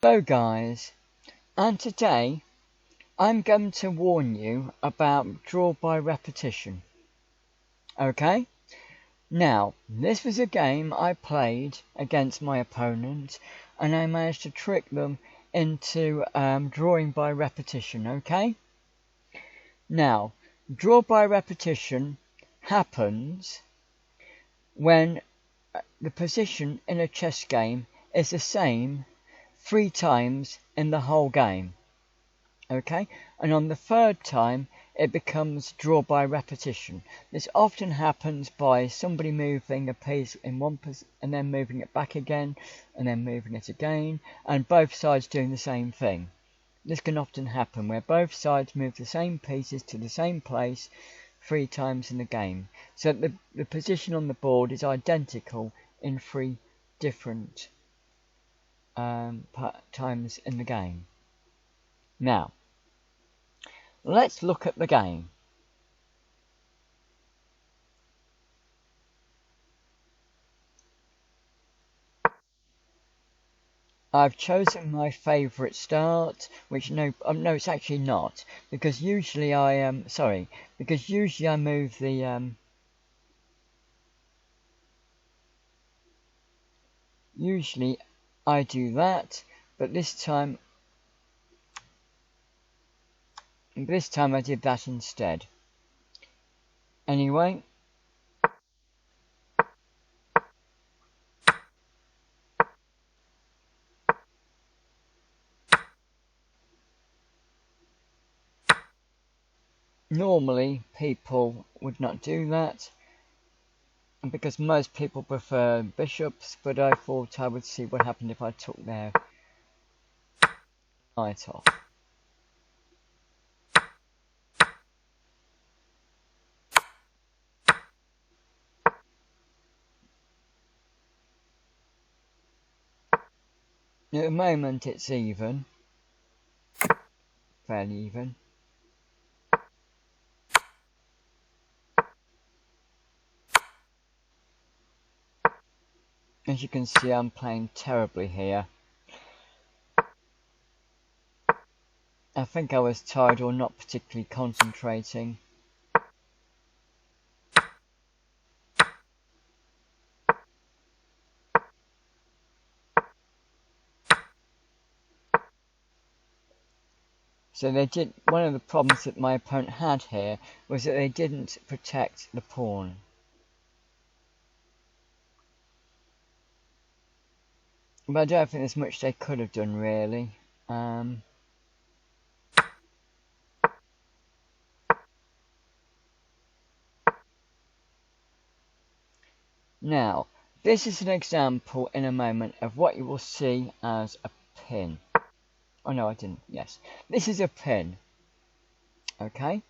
Hello guys, and today I'm going to warn you about draw by repetition. Okay? Now, this was a game I played against my opponent and I managed to trick them into drawing by repetition, okay? Now, draw by repetition happens when the position in a chess game is the same 3 times in the whole game. Okay, and on the third time it becomes draw by repetition. This often happens by somebody moving a piece in one position and then moving it back again and then moving it again, and both sides doing the same thing. This can often happen where both sides move the same pieces to the same place 3 times in the game, so the position on the board is identical in 3 different times in the game. Now, let's look at the game. I've chosen my favourite start, which no, it's actually not, because usually I move the usually I do that, but this time I did that instead. Anyway, normally people would not do that, because most people prefer bishops, but I thought I would see what happened if I took their knight off. At the moment it's even, fairly even. As you can see, I'm playing terribly here. I think I was tired or not particularly concentrating. So one of the problems that my opponent had here was that they didn't protect the pawn. But I don't think there's much they could have done, really. Now, this is an example in a moment of what you will see as a pin. Oh no, I didn't. Yes. This is a pin. Okay?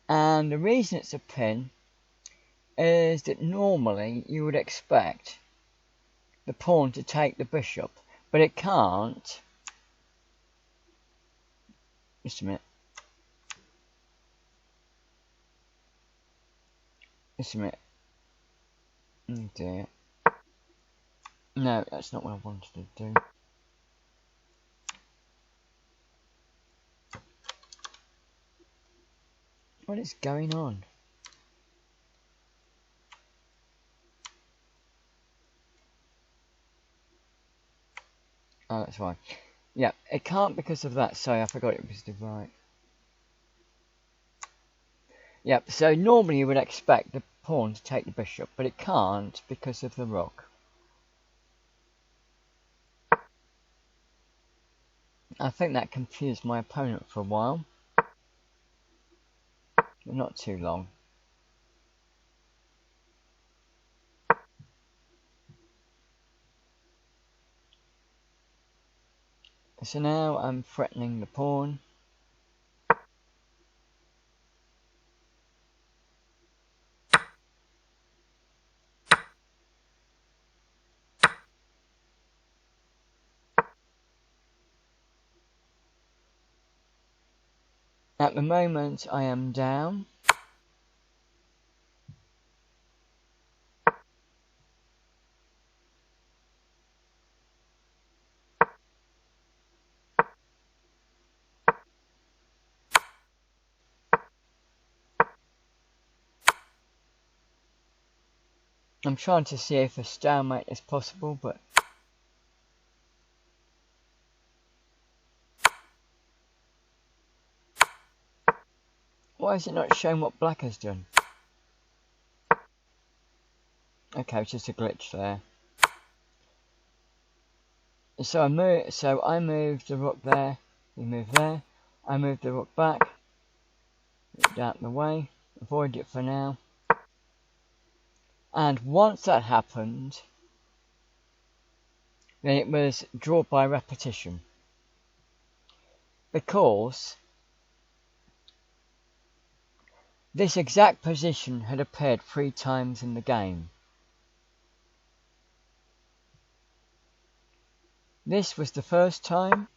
And the reason it's a pin is that normally you would expect the pawn to take the bishop, but it can't. Just a minute. Just a minute. Oh dear. No, that's not what I wanted to do. What is going on? Oh, that's why. Yeah, it can't because of that. Sorry, I forgot it was the right. Yeah, so normally you would expect the pawn to take the bishop, but it can't because of the rook. I think that confused my opponent for a while. But not too long. So now I'm threatening the pawn. At the moment I am down. I'm trying to see if a stalemate is possible, but why is it not showing what black has done? Okay, it's just a glitch there. So I moved the rook there, he moved there, I moved the rook back, out the way, avoid it for now. And once that happened, then it was draw by repetition. Because this exact position had appeared 3 times in the game. This was the first time.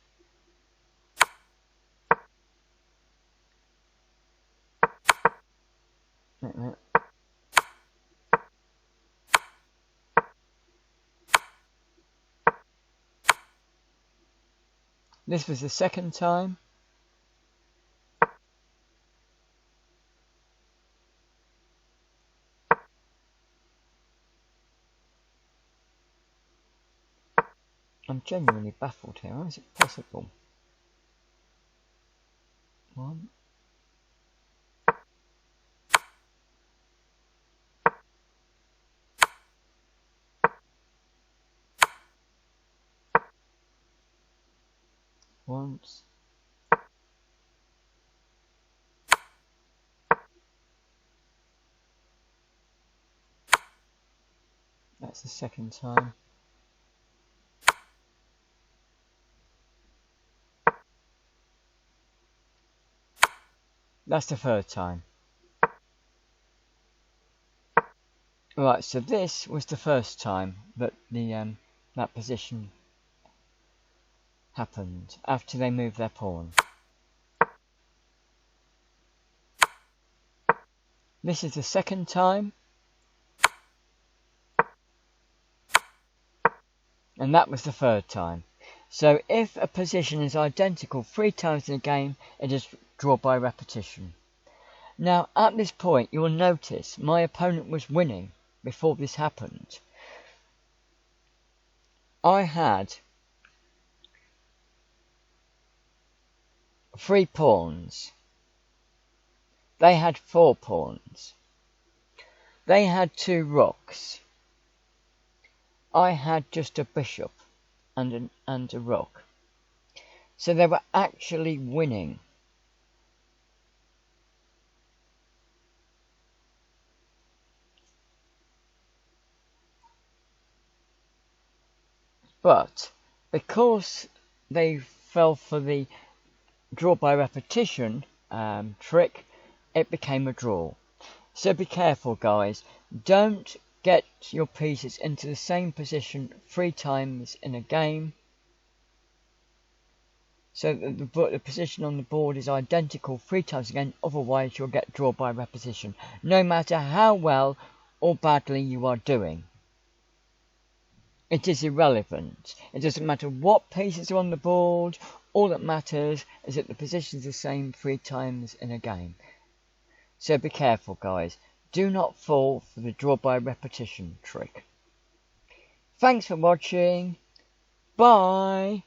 This was the second time. I'm genuinely baffled here. How is it possible? One. Once. That's the second time. That's the third time. Right, so this was the first time that the that position happened after they moved their pawn. This is the second time. And that was the third time. So if a position is identical 3 times in a game, it is draw by repetition. Now at this point you will notice my opponent was winning before this happened. I had 3 pawns. They had 4 pawns. They had 2 rooks. I had just a bishop and a rook. So they were actually winning. But because they fell for the draw by repetition trick, it became a draw. So be careful, guys. Don't get your pieces into the same position 3 times in a game, so that the position on the board is identical 3 times again, otherwise you'll get draw by repetition, no matter how well or badly you are doing. It is irrelevant. It doesn't matter what pieces are on the board. All that matters is that the position is the same 3 times in a game. So be careful, guys. Do not fall for the draw by repetition trick. Thanks for watching. Bye.